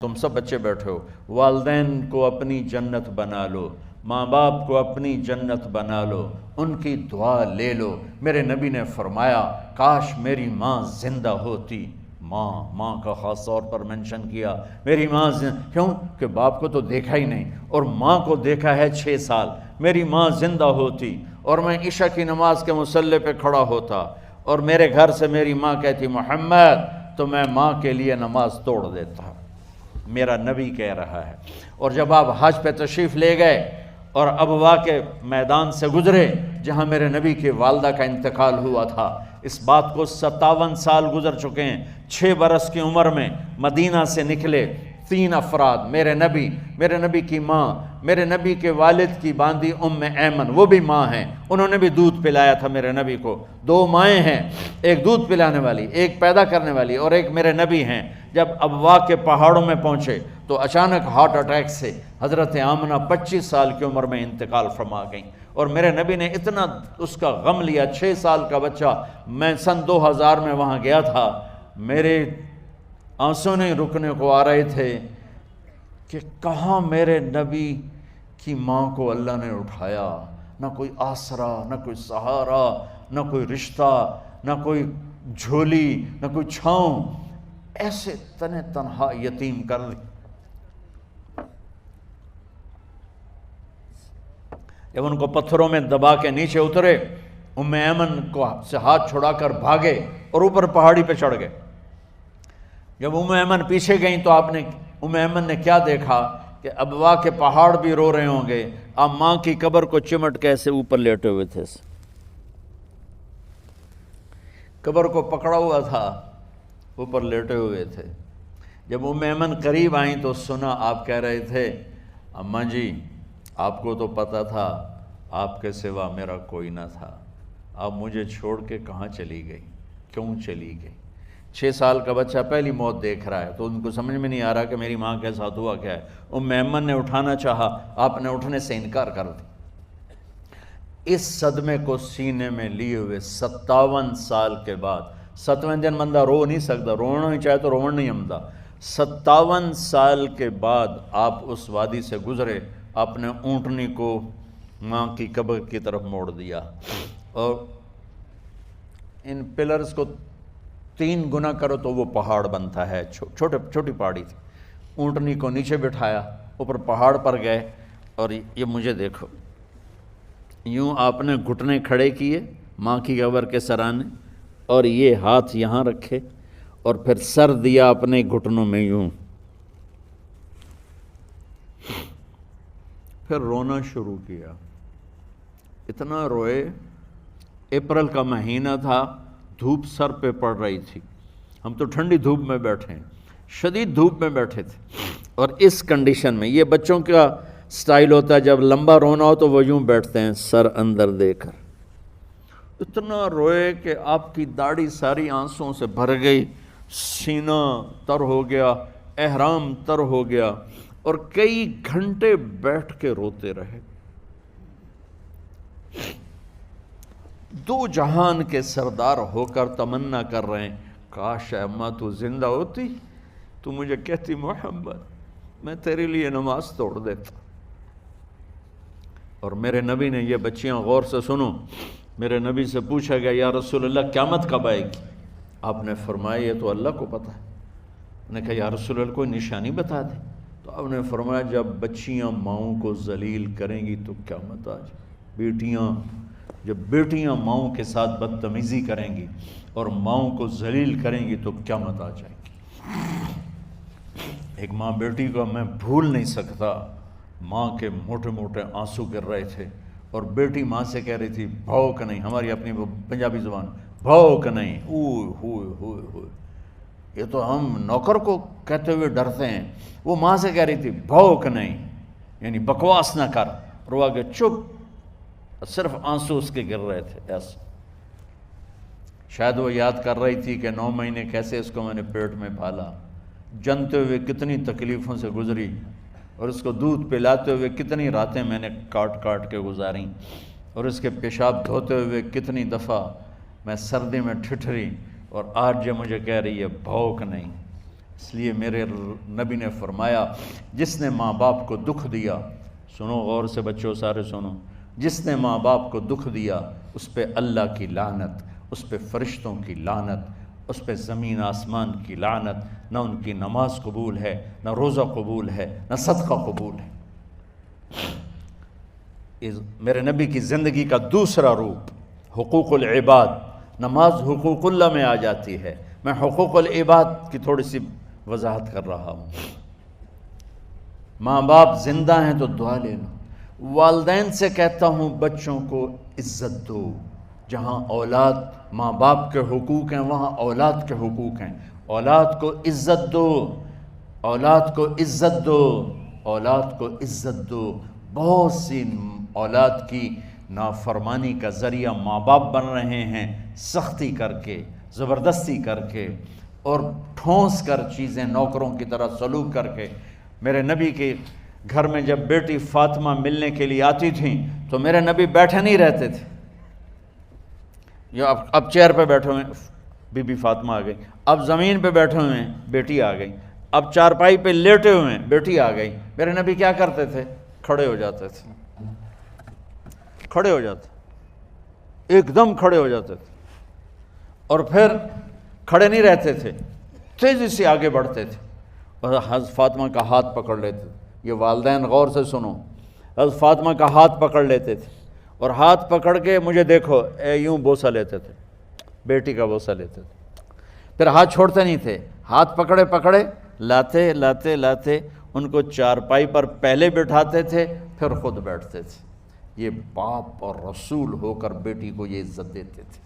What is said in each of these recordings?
تم سب بچے بیٹھے ہو، والدین کو اپنی جنت بنا لو، ماں باپ کو اپنی جنت بنا لو، ان کی دعا لے لو۔ میرے نبی نے فرمایا کاش میری ماں زندہ ہوتی۔ ماں کا خاص طور پر منشن کیا، میری ماں کیوں کہ باپ کو تو دیکھا ہی نہیں، اور ماں کو دیکھا ہے 6 سال۔ میری ماں زندہ ہوتی اور میں عشاء کی نماز کے مصلی پہ کھڑا ہوتا اور میرے گھر سے میری ماں کہتی محمد، تو میں ماں کے لیے نماز توڑ دیتا۔ میرا نبی کہہ رہا ہے۔ اور جب آپ حج پہ تشریف لے گئے اور ابوا کے میدان سے گزرے جہاں میرے نبی کی والدہ کا انتقال ہوا تھا، اس بات کو 57 سال گزر چکے ہیں۔ 6 برس کی عمر میں مدینہ سے نکلے 3 افراد، میرے نبی کی ماں، میرے نبی کے والد کی باندی ایمن، وہ بھی ماں ہیں، انہوں نے بھی دودھ پلایا تھا میرے نبی کو۔ 2 مائیں ہیں، ایک دودھ پلانے والی، ایک پیدا کرنے والی، اور ایک میرے نبی ہیں۔ جب ابوا کے پہاڑوں میں پہنچے تو اچانک ہارٹ اٹیک سے حضرت آمنہ 25 سال کی عمر میں انتقال فرما گئیں، اور میرے نبی نے اتنا اس کا غم لیا۔ 6 سال کا بچہ، میں سن 2000 میں وہاں گیا تھا، میرے آنسو نہیں رکنے کو آ رہے تھے کہ کہاں میرے نبی کی ماں کو اللہ نے اٹھایا، نہ کوئی آسرا، نہ کوئی سہارا، نہ کوئی رشتہ، نہ کوئی جھولی، نہ کوئی چھاؤں، ایسے تنہا یتیم کر دی۔ جب ان کو پتھروں میں دبا کے نیچے اترے، ایمن کو سے ہاتھ چھڑا کر بھاگے اور اوپر پہاڑی پہ چڑھ گئے۔ جب ایمن پیچھے گئیں تو ایمن نے کیا دیکھا کہ ابوا کے پہاڑ بھی رو رہے ہوں گے، آپ ماں کی قبر کو چمٹ کے ایسے اوپر لیٹے ہوئے تھے، قبر کو پکڑا ہوا تھا، اوپر لیٹے ہوئے تھے۔ جب ایمن قریب آئیں تو سنا آپ کہہ رہے تھے اماں جی، آپ کو تو پتہ تھا آپ کے سوا میرا کوئی نہ تھا، آپ مجھے چھوڑ کے کہاں چلی گئی، کیوں چلی گئی؟ 6 سال کا بچہ پہلی موت دیکھ رہا ہے تو ان کو سمجھ میں نہیں آ رہا کہ میری ماں کے ساتھ ہوا کیا ہے۔ ایمن نے اٹھانا چاہا، آپ نے اٹھنے سے انکار کر دی۔ اس صدمے کو سینے میں لیے ہوئے 57 سال کے بعد، 7ویں دن بندہ رو نہیں سکتا، رونا ہی چاہے تو رونا نہیں آمدا، 57 سال کے بعد آپ اس وادی سے گزرے، آپ نے اونٹنی کو ماں کی قبر کی طرف موڑ دیا، اور ان پلرز کو 3 گنا کرو تو وہ پہاڑ بنتا ہے، چھوٹی پہاڑی تھی۔ اونٹنی کو نیچے بٹھایا، اوپر پہاڑ پر گئے، اور یہ مجھے دیکھو، یوں آپ نے گھٹنے کھڑے کیے ماں کی قبر کے سرانے، اور یہ ہاتھ یہاں رکھے، اور پھر سر دیا اپنے گھٹنوں میں یوں، پھر رونا شروع کیا۔ اتنا روئے، اپریل کا مہینہ تھا، دھوپ سر پہ پڑ رہی تھی، ہم تو ٹھنڈی دھوپ میں بیٹھے ہیں، شدید دھوپ میں بیٹھے تھے، اور اس کنڈیشن میں یہ بچوں کا سٹائل ہوتا ہے، جب لمبا رونا ہو تو وہ یوں بیٹھتے ہیں سر اندر دے کر۔ اتنا روئے کہ آپ کی داڑھی ساری آنسوؤں سے بھر گئی، سینہ تر ہو گیا، احرام تر ہو گیا، اور کئی گھنٹے بیٹھ کے روتے رہے۔ 2 جہان کے سردار ہو کر تمنا کر رہے ہیں کاش اماں تو زندہ ہوتی، تو مجھے کہتی محمد میں تیرے لیے نماز توڑ دیتا۔ اور میرے نبی نے، یہ بچیاں غور سے سنو، میرے نبی سے پوچھا گیا یا رسول اللہ قیامت کب آئے گی؟ آپ نے فرمایا یہ تو اللہ کو پتہ ہے۔ نے کہا یا رسول اللہ کوئی نشانی بتا دیں، تو آپ نے فرمایا جب بچیاں ماؤں کو ذلیل کریں گی تو قیامت آ جائے۔ جب بیٹیاں ماؤں کے ساتھ بدتمیزی کریں گی اور ماؤں کو ذلیل کریں گی تو قیامت آ جائے گی۔ ایک ماں بیٹی کو میں بھول نہیں سکتا، ماں کے موٹے موٹے آنسو گر رہے تھے، اور بیٹی ماں سے کہہ رہی تھی بھوک نہیں، ہماری اپنی پنجابی زبان، بھوک نہیں، اوئے ہوئے ہوئے ہوئے، یہ تو ہم نوکر کو کہتے ہوئے ڈرتے ہیں، وہ ماں سے کہہ رہی تھی بھوک نہیں، یعنی بکواس نہ کر، روا کے چپ، صرف آنسو اس کے گر رہے تھے ایسا۔ شاید وہ یاد کر رہی تھی کہ 9 مہینے کیسے اس کو میں نے پیٹ میں پالا، جنتے ہوئے کتنی تکلیفوں سے گزری، اور اس کو دودھ پلاتے ہوئے کتنی راتیں میں نے کاٹ کاٹ کے گزاریں، اور اس کے پیشاب دھوتے ہوئے کتنی دفعہ میں سردی میں ٹھٹھری، اور آج یہ مجھے کہہ رہی ہے بھوک نہیں۔ اس لیے میرے نبی نے فرمایا جس نے ماں باپ کو دکھ دیا، سنو غور سے بچوں سارے سنو، جس نے ماں باپ کو دکھ دیا اس پہ اللہ کی لعنت، اس پہ فرشتوں کی لعنت، اس پہ زمین آسمان کی لعنت، نہ ان کی نماز قبول ہے، نہ روزہ قبول ہے، نہ صدقہ قبول ہے۔ میرے نبی کی زندگی کا دوسرا روپ حقوق العباد، نماز حقوق اللہ میں آ جاتی ہے، میں حقوق العباد کی تھوڑی سی وضاحت کر رہا ہوں۔ ماں باپ زندہ ہیں تو دعا لے لو۔ والدین سے کہتا ہوں بچوں کو عزت دو، جہاں اولاد ماں باپ کے حقوق ہیں وہاں اولاد کے حقوق ہیں، اولاد کو عزت دو، اولاد کو عزت دو، اولاد کو عزت دو۔ بہت سی اولاد کی نافرمانی کا ذریعہ ماں باپ بن رہے ہیں، سختی کر کے، زبردستی کر کے اور ٹھونس کر چیزیں نوکروں کی طرح سلوک کر کے۔ میرے نبی کے گھر میں جب بیٹی فاطمہ ملنے کے لیے آتی تھیں تو میرے نبی بیٹھے نہیں رہتے تھے، یا اب چیئر پہ بیٹھے ہوئے بی بی فاطمہ آ گئی، اب زمین پہ بیٹھے ہوئے ہیں بیٹی آ گئی، اب چارپائی پہ لیٹے ہوئے ہیں بیٹی آ گئی۔ میرے نبی کیا کرتے تھے؟ کھڑے ہو جاتے تھے، کھڑے ہو جاتے، ایک دم کھڑے ہو جاتے تھے، اور پھر کھڑے نہیں رہتے تھے، تیزی سے آگے بڑھتے تھے اور حضرت فاطمہ کا ہاتھ پکڑ لیتے تھے۔ یہ والدین غور سے سنو، حضرت فاطمہ کا ہاتھ پکڑ لیتے تھے اور ہاتھ پکڑ کے مجھے دیکھو یوں بوسہ لیتے تھے، بیٹی کا بوسہ لیتے تھے، پھر ہاتھ چھوڑتے نہیں تھے، ہاتھ پکڑے پکڑے لاتے لاتے لاتے ان کو چارپائی پر پہلے بٹھاتے تھے پھر خود بیٹھتے تھے۔ یہ باپ اور رسول ہو کر بیٹی کو یہ عزت دیتے تھے۔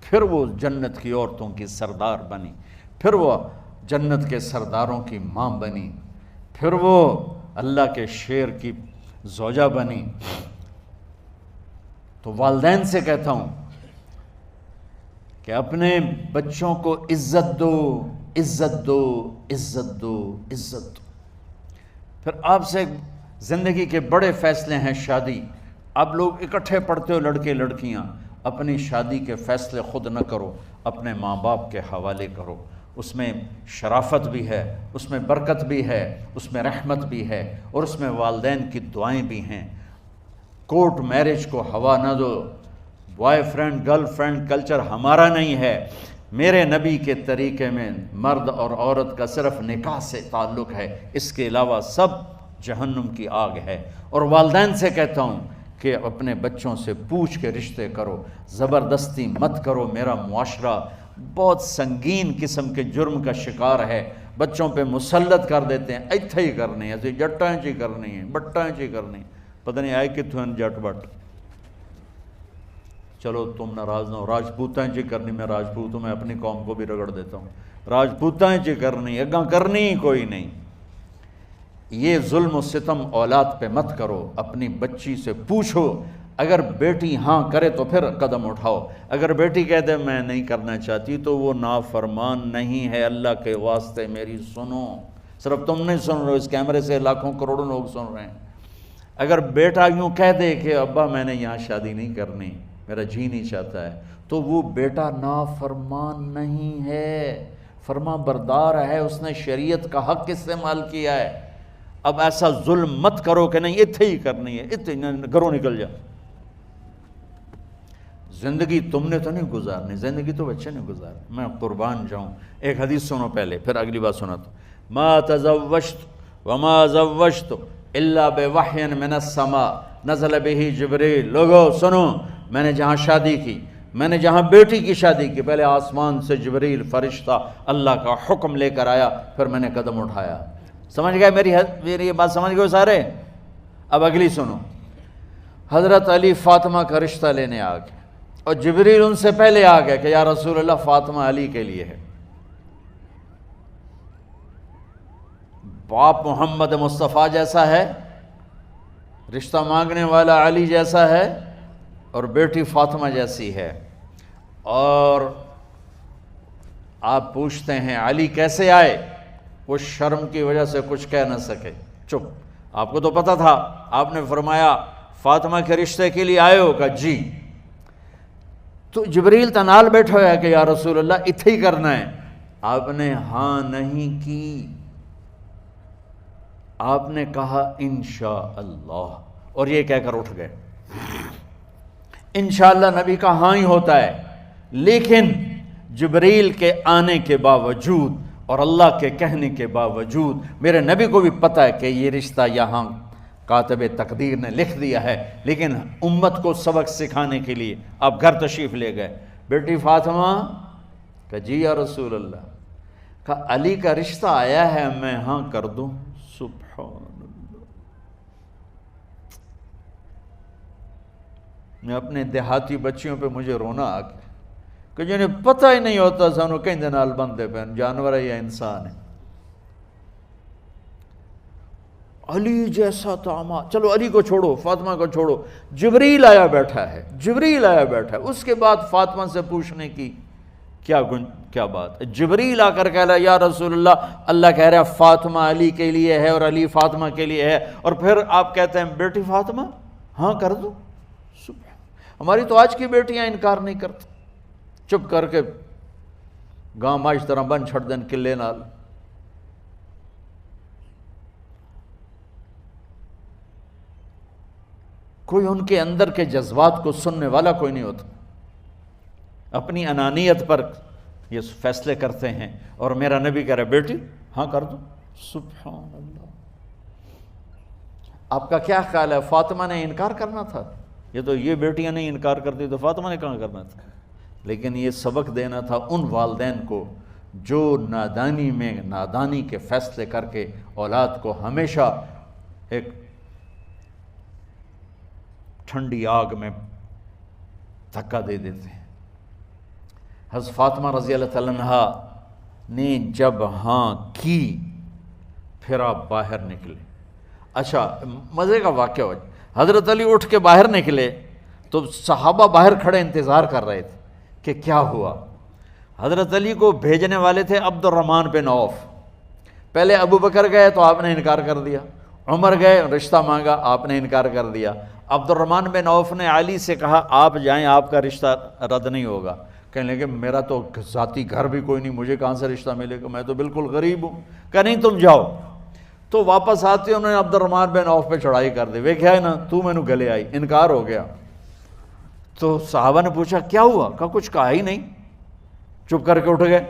پھر وہ جنت کی عورتوں کی سردار بنی، پھر وہ جنت کے سرداروں کی ماں بنی، پھر وہ اللہ کے شیر کی زوجہ بنی۔ تو والدین سے کہتا ہوں کہ اپنے بچوں کو عزت دو، عزت دو، عزت دو، عزت دو۔ پھر آپ سے زندگی کے بڑے فیصلے ہیں شادی۔ اب لوگ اکٹھے پڑھتے ہو لڑکے لڑکیاں، اپنی شادی کے فیصلے خود نہ کرو، اپنے ماں باپ کے حوالے کرو۔ اس میں شرافت بھی ہے، اس میں برکت بھی ہے، اس میں رحمت بھی ہے، اور اس میں والدین کی دعائیں بھی ہیں۔ کورٹ میرج کو ہوا نہ دو، boyfriend girlfriend culture ہمارا نہیں ہے۔ میرے نبی کے طریقے میں مرد اور عورت کا صرف نکاح سے تعلق ہے، اس کے علاوہ سب جہنم کی آگ ہے۔ اور والدین سے کہتا ہوں کہ اپنے بچوں سے پوچھ کے رشتے کرو، زبردستی مت کرو۔ میرا معاشرہ بہت سنگین قسم کے جرم کا شکار ہے، بچوں پہ مسلط کر دیتے ہیں، ایتھے ہی کرنی ہے، ایسے جٹائیں چی کرنی ہے، بٹائیں چی کرنی ہے، پتہ نہیں آئے کتوں جٹ بٹ۔ چلو تم ناراض نہ ہو، راجپوتائیں چی کرنی، میں راجپوت ہوں، میں اپنی قوم کو بھی رگڑ دیتا ہوں، راجپوتائیں چی کرنی، اگاں کرنی ہی کوئی نہیں۔ یہ ظلم و ستم اولاد پہ مت کرو، اپنی بچی سے پوچھو، اگر بیٹی ہاں کرے تو پھر قدم اٹھاؤ، اگر بیٹی کہہ دے میں نہیں کرنا چاہتی تو وہ نافرمان نہیں ہے۔ اللہ کے واسطے میری سنو، صرف تم نہیں سن رہے ہو، اس کیمرے سے لاکھوں کروڑوں لوگ سن رہے ہیں۔ اگر بیٹا یوں کہہ دے کہ ابا میں نے یہاں شادی نہیں کرنی، میرا جی نہیں چاہتا ہے، تو وہ بیٹا نافرمان نہیں ہے، فرما بردار ہے، اس نے شریعت کا حق استعمال کیا ہے۔ اب ایسا ظلم مت کرو کہ نہیں اتھے ہی کرنی ہے، اتھے گھروں نکل جا۔ زندگی تم نے تو نہیں گزارنی، زندگی تو بچے نے گزارنی، میں قربان جاؤں۔ ایک حدیث سنو پہلے، پھر اگلی بات سناتا ہوں۔ ما تزوجت وما زوجت الا بوحی من السماء نزل به جبریل۔ لوگو سنو، میں نے جہاں شادی کی، میں نے جہاں بیٹی کی شادی کی، پہلے آسمان سے جبریل فرشتہ اللہ کا حکم لے کر آیا، پھر میں نے قدم اٹھایا۔ سمجھ گئے میری یہ بات سمجھ گئے سارے؟ اب اگلی سنو۔ حضرت علی فاطمہ کا رشتہ لینے آ گئے اور جبریل ان سے پہلے آ گیا کہ یا رسول اللہ فاطمہ علی کے لیے ہے۔ باپ محمد مصطفیٰ جیسا ہے، رشتہ مانگنے والا علی جیسا ہے، اور بیٹی فاطمہ جیسی ہے۔ اور آپ پوچھتے ہیں علی کیسے آئے؟ وہ شرم کی وجہ سے کچھ کہہ نہ سکے، چپ۔ آپ کو تو پتہ تھا، آپ نے فرمایا فاطمہ کے رشتے کے لیے آئے ہو؟ کہا جی۔ تو جبریل تنال بیٹھا ہوا ہے کہ یا رسول اللہ اتھے ہی کرنا ہے، آپ نے ہاں نہیں کی، آپ نے کہا انشاءاللہ، اور یہ کہہ کر اٹھ گئے۔ انشاءاللہ نبی کا ہاں ہی ہوتا ہے، لیکن جبریل کے آنے کے باوجود اور اللہ کے کہنے کے باوجود میرے نبی کو بھی پتہ ہے کہ یہ رشتہ یہاں کاتب تقدیر نے لکھ دیا ہے، لیکن امت کو سبق سکھانے کے لیے آپ گھر تشریف لے گئے۔ بیٹی فاطمہ کہ جی یا رسول اللہ، کہا علی کا رشتہ آیا ہے، میں ہاں کر دوں؟ سبحان اللہ۔ میں اپنے دیہاتی بچیوں پہ مجھے رونا آ گیا کہ جنہیں پتہ ہی نہیں ہوتا سانو کہیں نال بندے پہ جانور ہے یا انسان ہے۔ علی جیسا داماد، چلو علی کو چھوڑو، فاطمہ کو چھوڑو، جبریل آیا بیٹھا ہے، جبریل آیا بیٹھا ہے۔ اس کے بعد فاطمہ سے پوچھنے کی کیا بات ہے؟ جبریل آ کر کہہ رہا یا رسول اللہ، اللہ کہہ رہا ہے فاطمہ علی کے لیے ہے اور علی فاطمہ کے لیے ہے، اور پھر آپ کہتے ہیں بیٹی فاطمہ ہاں کر دو۔ ہماری تو آج کی بیٹیاں انکار نہیں کرتی، چپ کر کے گاں ماش طرح بن چھڑ دن کلے نال۔ کوئی ان کے اندر کے جذبات کو سننے والا کوئی نہیں ہوتا، اپنی انانیت پر یہ فیصلے کرتے ہیں، اور میرا نبی کہہ رہا ہے بیٹی ہاں کر دو۔ سبحان اللہ۔ آپ کا کیا خیال ہے، فاطمہ نے انکار کرنا تھا؟ یہ تو یہ بیٹیاں نہیں انکار کرتی تو فاطمہ نے کہاں کرنا تھا؟ لیکن یہ سبق دینا تھا ان والدین کو جو نادانی میں نادانی کے فیصلے کر کے اولاد کو ہمیشہ ایک ٹھنڈی آگ میں دھکا دے دیتے ہیں۔ حضرت فاطمہ رضی اللہ تعالیٰ عنہا نے جب ہاں کی، پھر آپ باہر نکلے۔ اچھا مزے کا واقعہ ہو، حضرت علی اٹھ کے باہر نکلے تو صحابہ باہر کھڑے انتظار کر رہے تھے کہ کیا ہوا۔ حضرت علی کو بھیجنے والے تھے عبد الرحمن بن عوف۔ پہلے ابو بکر گئے تو آپ نے انکار کر دیا، عمر گئے رشتہ مانگا، آپ نے انکار کر دیا۔ عبد الرحمن بن عوف نے علی سے کہا آپ جائیں، آپ کا رشتہ رد نہیں ہوگا۔ کہنے لگے میرا تو ذاتی گھر بھی کوئی نہیں، مجھے کہاں سے رشتہ ملے گا، میں تو بالکل غریب ہوں۔ کہا نہیں تم جاؤ۔ تو واپس آتے انہوں نے عبد الرحمن بن عوف پہ چڑھائی کر دی، وہ کیا ہے نا تو میں نے گلے آئی، انکار ہو گیا۔ تو صحابہ نے پوچھا کیا ہوا؟ کہا کچھ کہا ہی نہیں، چپ کر کے اٹھ گئے۔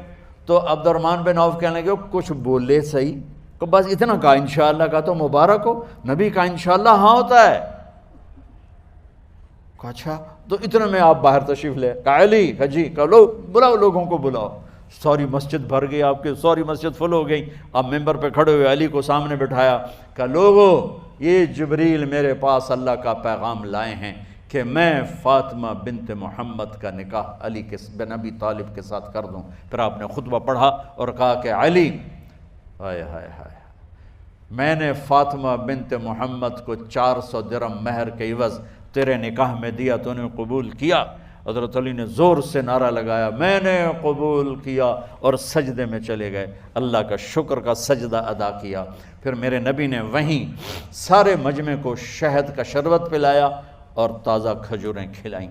تو عبد الرحمن بن عوف کہنے لگے کچھ بولے صحیح، کہ بس اتنا کہا انشاءاللہ، کہا تو مبارک ہو، نبی کا انشاءاللہ ہاں ہوتا ہے۔ کہا اچھا، تو اتنے میں آپ باہر تشریف لے۔ کہا علی، کہا جی، کہا لو بلاؤ، لوگوں کو بلاؤ۔ ساری مسجد بھر گئی، آپ کی ساری مسجد فل ہو گئی۔ آپ ممبر پہ کھڑے ہوئے علی کو سامنے بٹھایا، کہا لوگو یہ جبریل میرے پاس اللہ کا پیغام لائے ہیں کہ میں فاطمہ بنت محمد کا نکاح علی کے بن ابی طالب کے ساتھ کر دوں۔ پھر آپ نے خطبہ پڑھا اور کہا کہ علی، ہائے ہائے ہائے، میں نے فاطمہ بنت محمد کو 400 درہم مہر کے عوض تیرے نکاح میں دیا، تو نے قبول کیا؟ حضرت علی نے زور سے نعرہ لگایا میں نے قبول کیا، اور سجدے میں چلے گئے، اللہ کا شکر کا سجدہ ادا کیا۔ پھر میرے نبی نے وہیں سارے مجمع کو شہد کا شربت پلایا اور تازہ کھجوریں کھلائیں،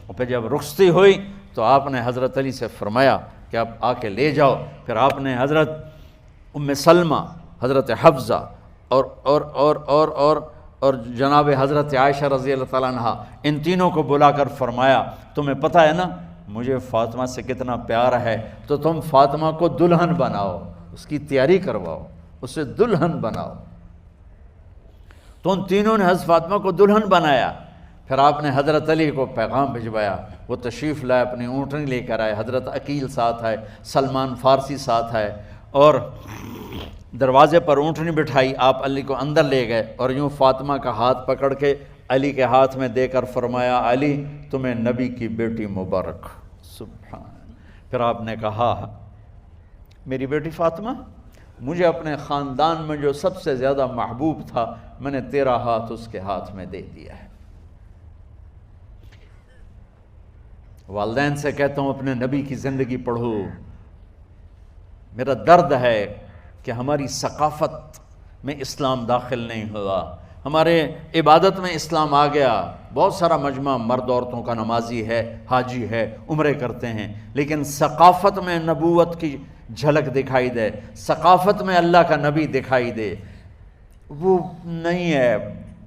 اور پھر جب رخصتی ہوئی تو آپ نے حضرت علی سے فرمایا کہ آپ آ کے لے جاؤ۔ پھر آپ نے حضرت ام سلمہ، حضرت حفصہ اور جناب حضرت عائشہ رضی اللہ تعالیٰ عنہ، ان تینوں کو بلا کر فرمایا تمہیں پتہ ہے نا مجھے فاطمہ سے کتنا پیار ہے، تو تم فاطمہ کو دلہن بناؤ، اس کی تیاری کرواؤ، اسے دلہن بناؤ۔ تو ان تینوں نے حضرت فاطمہ کو دلہن بنایا۔ پھر آپ نے حضرت علی کو پیغام بھجوایا، وہ تشریف لائے، اپنی اونٹنی لے کر آئے، حضرت عقیل ساتھ ہے، سلمان فارسی ساتھ ہے، اور دروازے پر اونٹنی بٹھائی، آپ علی کو اندر لے گئے اور یوں فاطمہ کا ہاتھ پکڑ کے علی کے ہاتھ میں دے کر فرمایا علی تمہیں نبی کی بیٹی مبارک۔ سبحان۔ پھر آپ نے کہا میری بیٹی فاطمہ، مجھے اپنے خاندان میں جو سب سے زیادہ محبوب تھا میں نے تیرا ہاتھ اس کے ہاتھ میں دے دیا ہے۔ والدین سے کہتا ہوں اپنے نبی کی زندگی پڑھو۔ میرا درد ہے کہ ہماری ثقافت میں اسلام داخل نہیں ہوا، ہمارے عبادت میں اسلام آ گیا، بہت سارا مجمع مرد عورتوں کا نمازی ہے، حاجی ہے، عمرے کرتے ہیں، لیکن ثقافت میں نبوت کی جھلک دکھائی دے، ثقافت میں اللہ کا نبی دکھائی دے، وہ نہیں ہے۔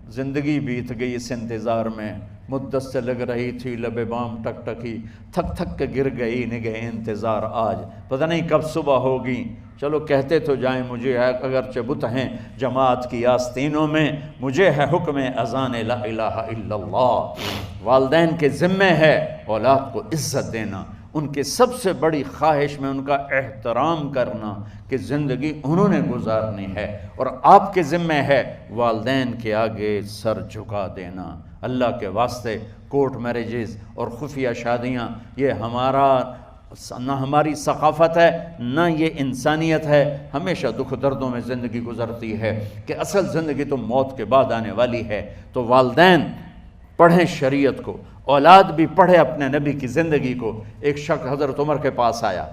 زندگی بیت گئی اس انتظار میں، مدت سے لگ رہی تھی لب بام ٹک ٹکی، تھک تھک کے گر گئی نگہ انتظار آج، پتہ نہیں کب صبح ہوگی۔ چلو کہتے تو جائیں مجھے ہے اگرچہ بت ہیں جماعت کی آستینوں میں، مجھے ہے حکم اذان لا الہ الا اللہ۔ والدین کے ذمہ ہے اولاد کو عزت دینا، ان کے سب سے بڑی خواہش میں ان کا احترام کرنا کہ زندگی انہوں نے گزارنی ہے، اور آپ کے ذمہ ہے والدین کے آگے سر جھکا دینا۔ اللہ کے واسطے کورٹ میرجز اور خفیہ شادیاں یہ نہ ہماری ثقافت ہے نہ یہ انسانیت ہے۔ ہمیشہ دکھ دردوں میں زندگی گزرتی ہے کہ اصل زندگی تو موت کے بعد آنے والی ہے۔ تو والدین پڑھیں شریعت کو، اولاد بھی پڑھے اپنے نبی کی زندگی کو۔ ایک شخص حضرت عمر کے پاس آیا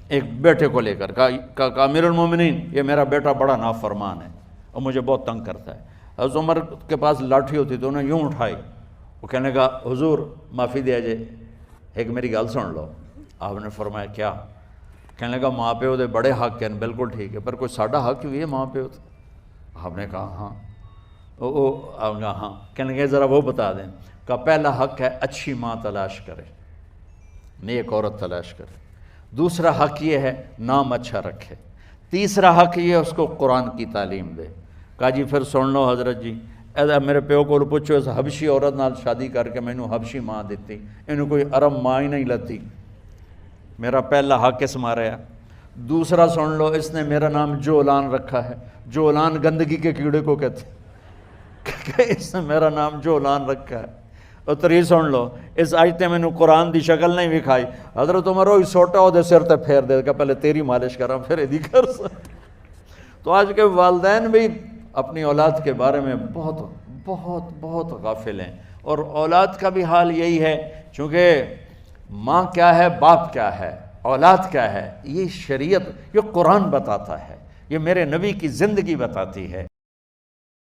ایک بیٹے کو لے کر، کہا امیر المومنین یہ میرا بیٹا بڑا نافرمان ہے اور مجھے بہت تنگ کرتا ہے۔ حضرت عمر کے پاس لاٹھی ہوتی تو انہوں نے یوں اٹھائی، وہ کہنے لگا حضور معافی دیا جائے، ایک میری گل سن لو۔ آپ نے فرمایا کیا؟ کہنے لگا ماں پیو دے بڑے حق ہیں، بالکل ٹھیک ہے، پر کوئی ساڈا حق بھی ہے ماں پیو تے؟ آپ نے کہا ہاں۔ آپ نے کہا ہاں۔ کہنے لگے ذرا وہ بتا دیں۔ کہا پہلا حق ہے اچھی ماں تلاش کرے، نیک عورت تلاش کرے۔ دوسرا حق یہ ہے نام اچھا رکھے۔ تیسرا حق یہ ہے اس کو قرآن کی تعلیم دے۔ کہا جی پھر سن لو حضرت جی، میرے پیو کو پوچھو اس حبشی عورت نال شادی کر کے مینوں حبشی ماں دیتی، انہوں کوئی عرب ماں ہی نہیں لتی۔ میرا پہلا حق اس مارا ہے۔ دوسرا سن لو، اس نے میرا نام جولان رکھا ہے، جولان گندگی کے کیڑے کو کہتے کہ اس نے میرا نام جولان رکھا ہے۔ اور تری سن لو، اس آج تے مینوں قرآن دی شکل نہیں وکھائی، حضرت عمر ہوئی سوٹا وہ دے سر تے پھیر دے کہ پہلے تیری مالش کراں پھر ایدی کر سکتا۔ تو آج کے والدین بھی اپنی اولاد کے بارے میں بہت بہت بہت غافل ہیں، اور اولاد کا بھی حال یہی ہے، چونکہ ماں کیا ہے، باپ کیا ہے، اولاد کیا ہے، یہ شریعت، یہ قرآن بتاتا ہے، یہ میرے نبی کی زندگی بتاتی ہے۔